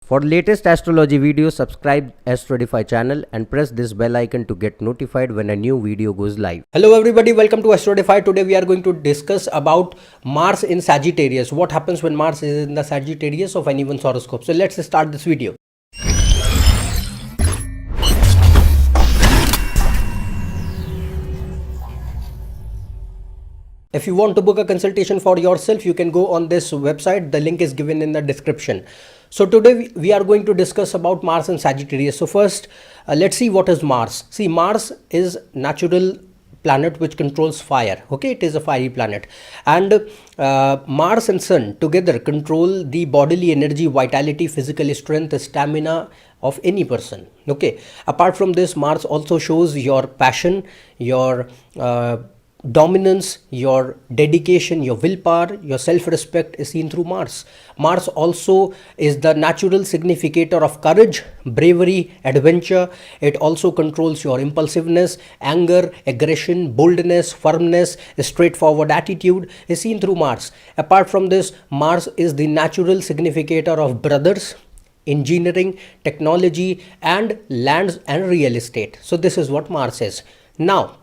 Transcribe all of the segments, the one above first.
For latest astrology videos, subscribe AstroEdify channel and press this bell icon to get notified when a new video goes live. Hello everybody, welcome to AstroEdify. Today we are going to discuss about Mars in Sagittarius. What happens when Mars is in the Sagittarius of anyone's horoscope. So let's start this video. If you want to book a consultation for yourself, you can go on this website. The link is given in the description. So today we are going to discuss about Mars and Sagittarius. So first, let's see what is Mars. See, Mars is natural planet which controls fire. Okay, it is a fiery planet, and Mars and Sun together control the bodily energy, vitality, physical strength, stamina of any person. Okay, apart from this, Mars also shows your passion, your dominance, your dedication, your willpower, your self-respect is seen through Mars. Mars also is the natural significator of courage, bravery, adventure. It also controls your impulsiveness, anger, aggression, boldness, firmness, a straightforward attitude is seen through Mars. Apart from this, Mars is the natural significator of brothers, engineering, technology, and lands and real estate. So this is what Mars is. Now,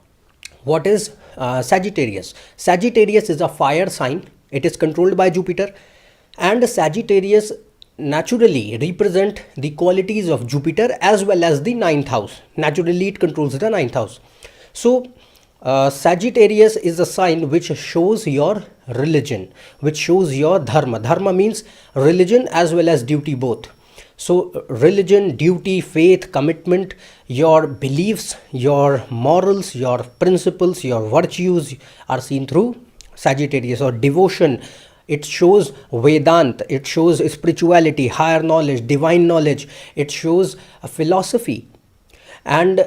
what is Sagittarius? Sagittarius is a fire sign. It is controlled by Jupiter, and Sagittarius naturally represent the qualities of Jupiter as well as the ninth house. Naturally, it controls the ninth house. So Sagittarius is a sign which shows your religion, which shows your dharma. Dharma means religion as well as duty both. So religion, duty, faith, commitment, your beliefs, your morals, your principles, your virtues are seen through Sagittarius. Or devotion, it shows Vedanta, it shows spirituality, higher knowledge, divine knowledge, it shows a philosophy, and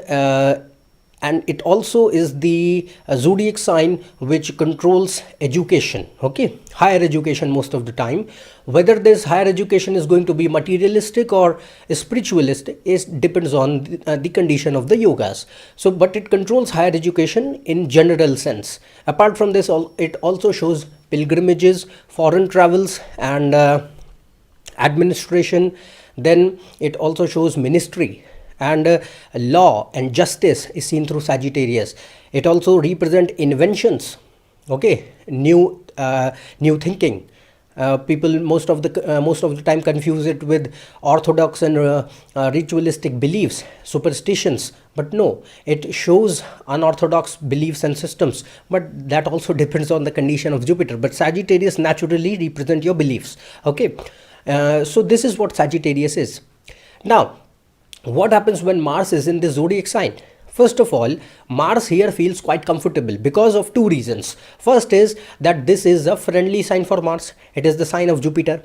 it also is the zodiac sign which controls education. Okay, higher education most of the time. Whether this higher education is going to be materialistic or spiritualistic, it depends on the condition of the yogas. So but it controls higher education in general sense. Apart from this, it also shows pilgrimages, foreign travels, and administration. Then it also shows ministry, and law and justice is seen through Sagittarius. It also represents inventions. Okay, new thinking. People most of the time confuse it with orthodox and ritualistic beliefs, superstitions, but no, it shows unorthodox beliefs and systems, but that also depends on the condition of Jupiter. But Sagittarius naturally represent your beliefs. Okay, so this is what Sagittarius is. Now, what happens when Mars is in the zodiac sign? First of all, Mars here feels quite comfortable because of two reasons. First is that this is a friendly sign for Mars. It is the sign of Jupiter.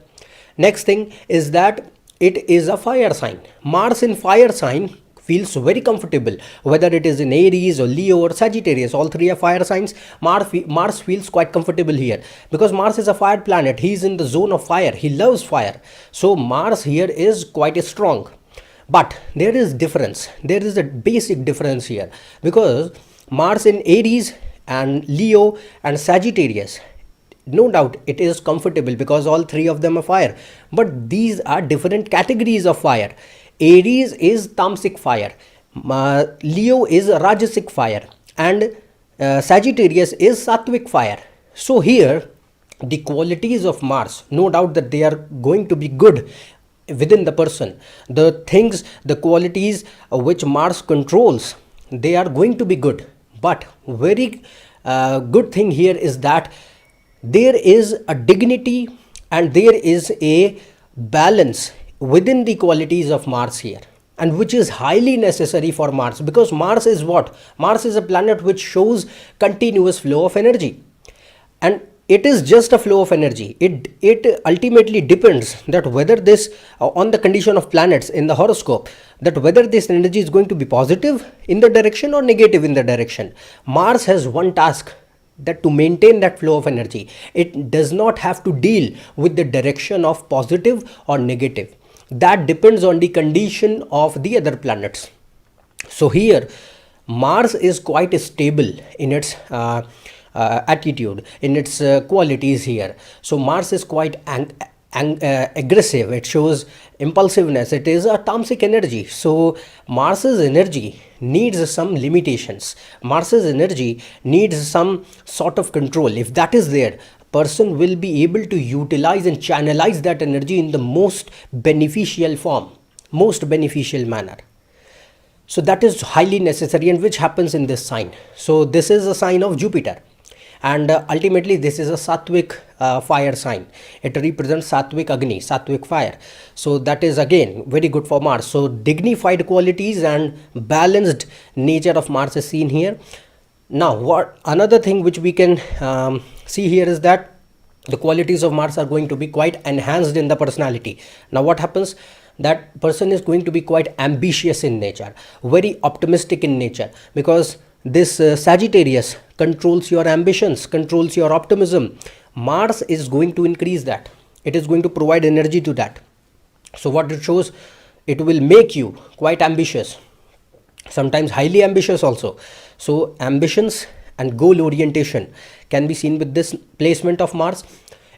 Next thing is that it is a fire sign. Mars in fire sign feels very comfortable, whether it is in Aries or Leo or Sagittarius. All three are fire signs. Mars feels quite comfortable here because Mars is a fire planet. He is in the zone of fire. He loves fire. So Mars here is quite strong. But there is difference. There is a basic difference here, because Mars in Aries and Leo and Sagittarius, no doubt it is comfortable because all three of them are fire. But these are different categories of fire. Aries is tamasic fire, Leo is rajasic fire, and Sagittarius is sattvic fire. So here the qualities of Mars, no doubt that they are going to be good within the person. The things, the qualities which Mars controls, they are going to be good. But very good thing here is that there is a dignity and there is a balance within the qualities of Mars here, and which is highly necessary for Mars, because Mars is what? Mars is a planet which shows continuous flow of energy, and it is just a flow of energy. It ultimately depends that whether this on the condition of planets in the horoscope, that whether this energy is going to be positive in the direction or negative in the direction. Mars has one task, that to maintain that flow of energy. It does not have to deal with the direction of positive or negative. That depends on the condition of the other planets. So here Mars is quite stable in its attitude, in its qualities here. So Mars is quite aggressive, it shows impulsiveness, it is a tamasic energy. So Mars's energy needs some limitations. Mars's energy needs some sort of control. If that is there, person will be able to utilize and channelize that energy in the most beneficial form, most beneficial manner. So that is highly necessary, and which happens in this sign. So this is a sign of Jupiter, and ultimately this is a Sattvic fire sign. It represents Sattvic Agni, Sattvic fire. So that is again very good for Mars. So dignified qualities and balanced nature of Mars is seen here. Now what another thing which we can see here is that the qualities of Mars are going to be quite enhanced in the personality. Now what happens? That person is going to be quite ambitious in nature, very optimistic in nature, because this Sagittarius controls your ambitions, controls your optimism. Mars is going to increase that. It is going to provide energy to that. So what it shows, it will make you quite ambitious, sometimes highly ambitious also. So ambitions and goal orientation can be seen with this placement of Mars.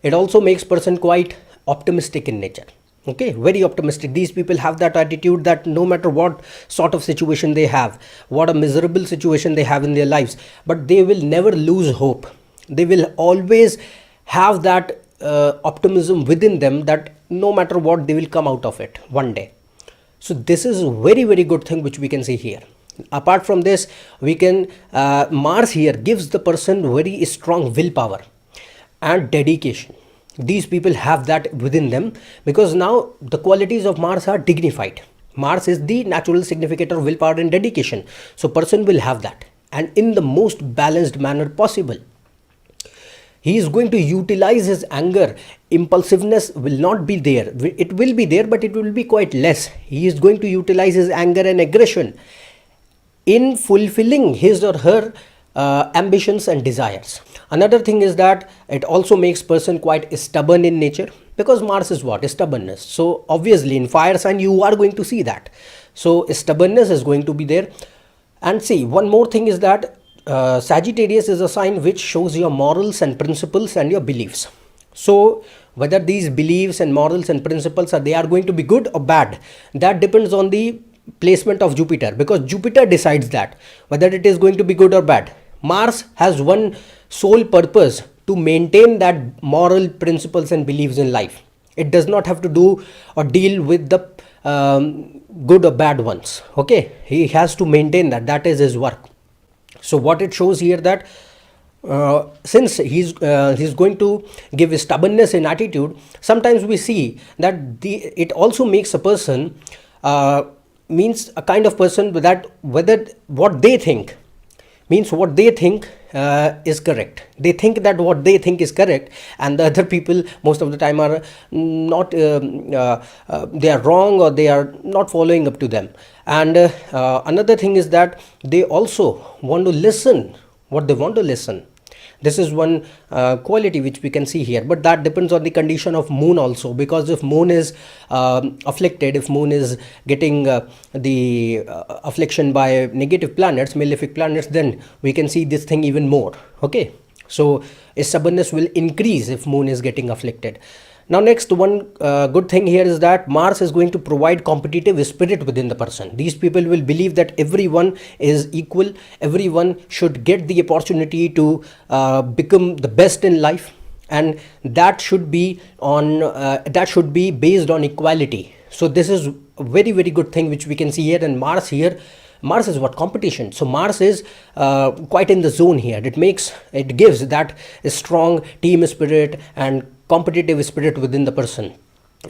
It also makes person quite optimistic in nature. Okay, very optimistic. These people have that attitude that no matter what sort of situation they have, what a miserable situation they have in their lives, but they will never lose hope. They will always have that optimism within them that no matter what, they will come out of it one day. So this is a very, very good thing which we can see here. Apart from this, we can Mars here gives the person very strong willpower and dedication. These people have that within them, because now the qualities of Mars are dignified. Mars is the natural significator of willpower and dedication. So person will have that, and in the most balanced manner possible. He is going to utilize his anger. Impulsiveness will not be there. It will be there, but it will be quite less. He is going to utilize his anger and aggression in fulfilling his or her ambitions and desires. Another thing is that it also makes person quite stubborn in nature, because Mars is what? Stubbornness. So obviously in fire sign you are going to see that. So stubbornness is going to be there. And see, one more thing is that Sagittarius is a sign which shows your morals and principles and your beliefs. So whether these beliefs and morals and principles they are going to be good or bad, that depends on the placement of Jupiter, because Jupiter decides that whether it is going to be good or bad. Mars has one sole purpose, to maintain that moral principles and beliefs in life. It does not have to do or deal with the good or bad ones. Okay, he has to maintain that. That is his work. So what it shows here that since he's going to give stubbornness in attitude, sometimes we see that it also makes a person means a kind of person that whether what they think means what they think is correct. They think that what they think is correct, and the other people most of the time are not they are wrong, or they are not following up to them. And another thing is that they also want to listen what they want to listen. This is one quality which we can see here, but that depends on the condition of moon also, because if moon is afflicted, if moon is getting the affliction by negative planets, malefic planets, then we can see this thing even more. Okay, so stubbornness will increase if moon is getting afflicted. Now next one good thing here is that Mars is going to provide competitive spirit within the person. These people will believe that everyone is equal, everyone should get the opportunity to become the best in life, and that should be based on equality. So this is a very, very good thing which we can see here. And Mars is what? Competition. So Mars is quite in the zone here. It gives that strong team spirit and competitive spirit within the person.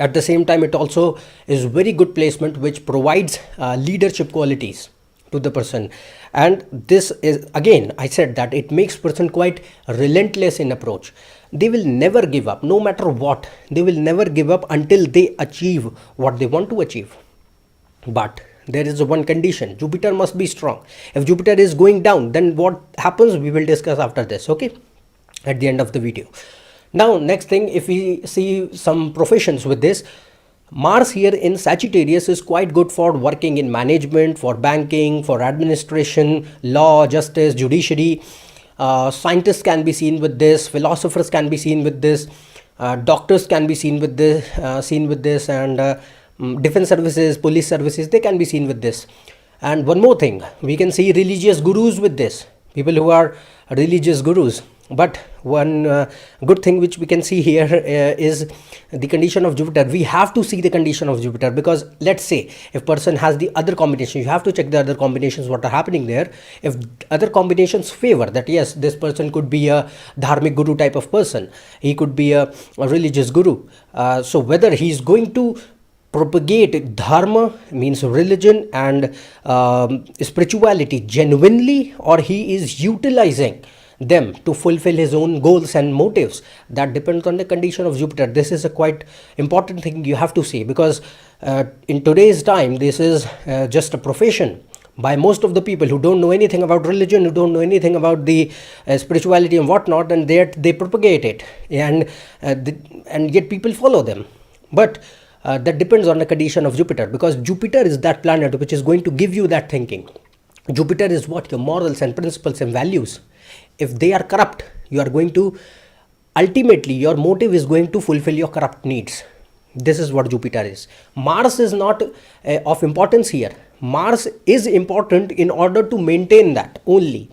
At the same time, it also is very good placement which provides leadership qualities to the person. And this is, again, I said that it makes person quite relentless in approach. They will never give up, no matter what. They will never give up until they achieve what they want to achieve. But there is one condition: Jupiter must be strong. If Jupiter is going down, then what happens, we will discuss after this, okay, at the end of the video. Now next thing, if we see some professions with this, Mars here in Sagittarius is quite good for working in management, for banking, for administration, law, justice, judiciary. Scientists can be seen with this, philosophers can be seen with this, doctors can be seen with this, and defense services, police services, they can be seen with this. And one more thing, we can see religious gurus with this, people who are religious gurus. But one good thing which we can see here is the condition of Jupiter. We have to see the condition of Jupiter, because let's say if person has the other combination, you have to check the other combinations what are happening there. If other combinations favor that, yes, this person could be a dharmic guru type of person, he could be a religious guru. So whether he is going to propagate dharma, means religion and spirituality genuinely, or he is utilizing them to fulfill his own goals and motives, that depends on the condition of Jupiter. This is a quite important thing you have to see, because in today's time this is just a profession by most of the people who don't know anything about religion, who don't know anything about the spirituality and whatnot, and they propagate it, and yet people follow them. But that depends on the condition of Jupiter, because Jupiter is that planet which is going to give you that thinking. Jupiter is what? Your morals and principles and values. If they are corrupt, you are going to, ultimately your motive is going to fulfill your corrupt needs. This is what Jupiter is. Mars is not of importance here. Mars is important in order to maintain that only.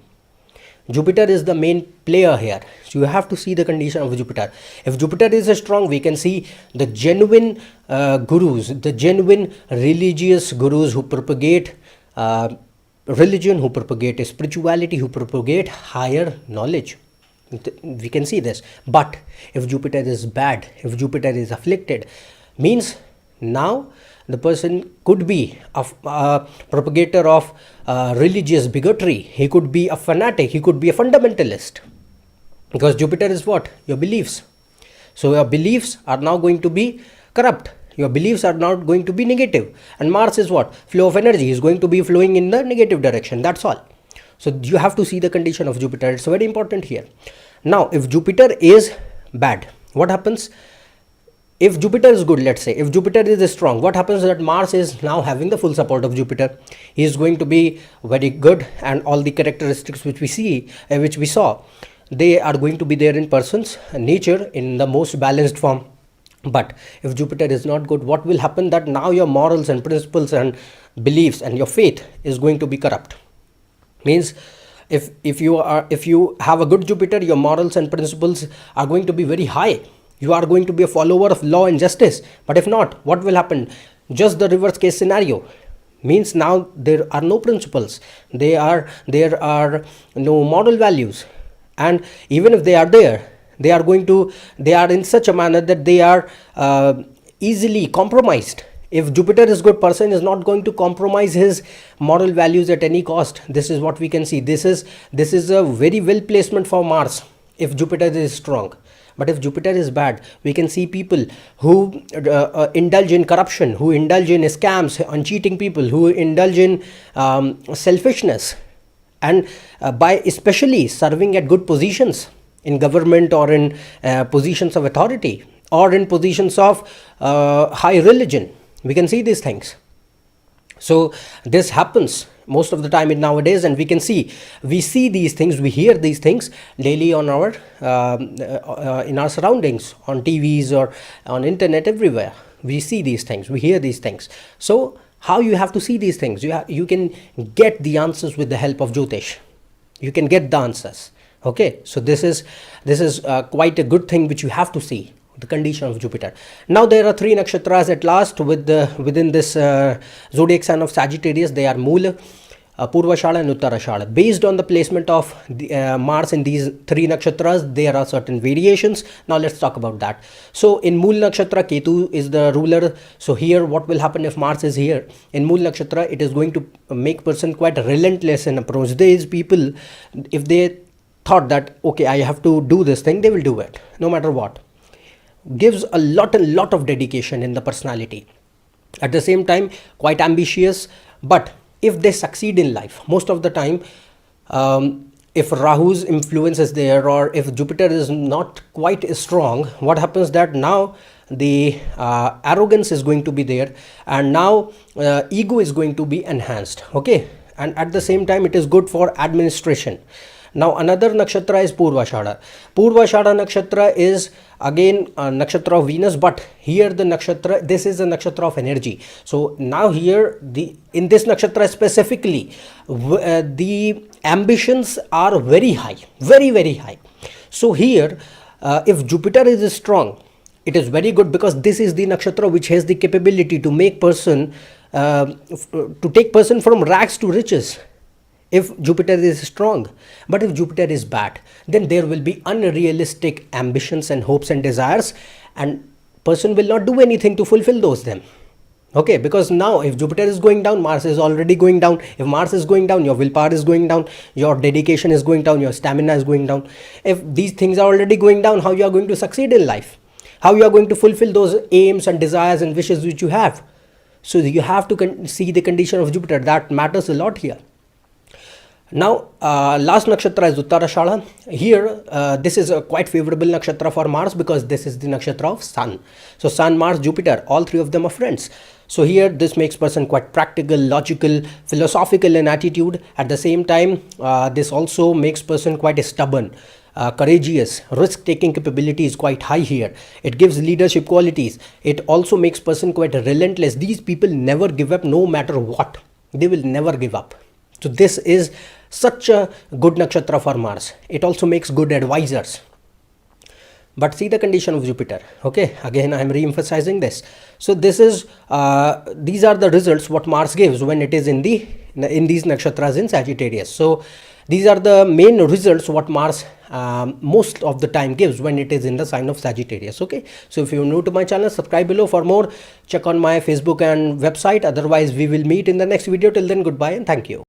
Jupiter is the main player here. So you have to see the condition of Jupiter. If Jupiter is strong, we can see the genuine gurus, the genuine religious gurus who propagate religion, who propagate spirituality, who propagate higher knowledge. We can see this. But if Jupiter is bad, if Jupiter is afflicted, means now the person could be a propagator of religious bigotry. He could be a fanatic. He could be a fundamentalist. Because Jupiter is what? Your beliefs. So your beliefs are now going to be corrupt. Your beliefs are not going to be negative. And Mars is what? Flow of energy is going to be flowing in the negative direction. That's all. So you have to see the condition of Jupiter. It's very important here. Now, if Jupiter is bad, what happens? If Jupiter is good, let's say, if Jupiter is strong, what happens that Mars is now having the full support of Jupiter. He is going to be very good, and all the characteristics which we see, which we saw, they are going to be there in person's nature in the most balanced form. But if Jupiter is not good, what will happen? That now your morals and principles and beliefs and your faith is going to be corrupt. Means if you have a good Jupiter, your morals and principles are going to be very high. You are going to be a follower of law and justice. But if not, what will happen? Just the reverse case scenario. Means now there are no principles. There are no moral values. And even if they are there, they are in such a manner that they are easily compromised. If Jupiter is good, person is not going to compromise his moral values at any cost. This is what we can see. This is a very well placement for Mars if Jupiter is strong. But if Jupiter is bad, we can see people who indulge in corruption, who indulge in scams, on cheating people, who indulge in selfishness, and by especially serving at good positions in government or in positions of authority or in positions of high religion. We can see these things. So this happens most of the time in nowadays, and we see these things, we hear these things daily on our in our surroundings, on TVs or on internet, everywhere. We see these things, we hear these things. So how you have to see these things? You can get the answers with the help of Jyotish. You can get the answers. Okay, so this is quite a good thing which you have to see, the condition of Jupiter. Now there are 3 nakshatras at last within this zodiac sign of Sagittarius. They are Moola, Purvashada and Uttarashada. Based on the placement of the, Mars in these 3 nakshatras, there are certain variations. Now let's talk about that. So in Mool nakshatra, Ketu is the ruler. So here what will happen if Mars is here? In Mool nakshatra, it is going to make person quite relentless in approach. These people, if they thought that, okay, I have to do this thing, they will do it, no matter what. Gives a lot of dedication in the personality. At the same time, quite ambitious. But if they succeed in life, most of the time, if Rahu's influence is there, or if Jupiter is not quite strong, what happens that now the arrogance is going to be there, and now ego is going to be enhanced. Okay, and at the same time, it is good for administration. Now another nakshatra is Purvashada. Purvashada nakshatra is again a nakshatra of Venus, but here the nakshatra, this is a nakshatra of energy. So now here in this nakshatra specifically, the ambitions are very high, very, very high. So here if Jupiter is strong, it is very good, because this is the nakshatra which has the capability to make person to take person from rags to riches, if Jupiter is strong. But if Jupiter is bad, then there will be unrealistic ambitions and hopes and desires, and person will not do anything to fulfill those them. Okay, because now if Jupiter is going down, Mars is already going down. If Mars is going down, your willpower is going down, your dedication is going down, your stamina is going down. If these things are already going down, how you are going to succeed in life? How you are going to fulfill those aims and desires and wishes which you have? So you have to see the condition of Jupiter. That matters a lot here. Now last nakshatra is Uttarashada. Here this is a quite favorable nakshatra for Mars, because this is the nakshatra of Sun. So Sun, Mars, Jupiter, all three of them are friends. So here this makes person quite practical, logical, philosophical in attitude. At the same time this also makes person quite stubborn, courageous. Risk taking capability is quite high here. It gives leadership qualities. It also makes person quite relentless. These people never give up, no matter what. They will never give up. So this is such a good nakshatra for Mars. It also makes good advisors. But see the condition of Jupiter. Okay, again I am re-emphasizing this. So this is these are the results what Mars gives when it is in these nakshatras in Sagittarius. So these are the main results what Mars most of the time gives when it is in the sign of Sagittarius. Okay, so if you are new to my channel, subscribe below for more. Check on my Facebook and website. Otherwise we will meet in the next video. Till then, goodbye and thank you.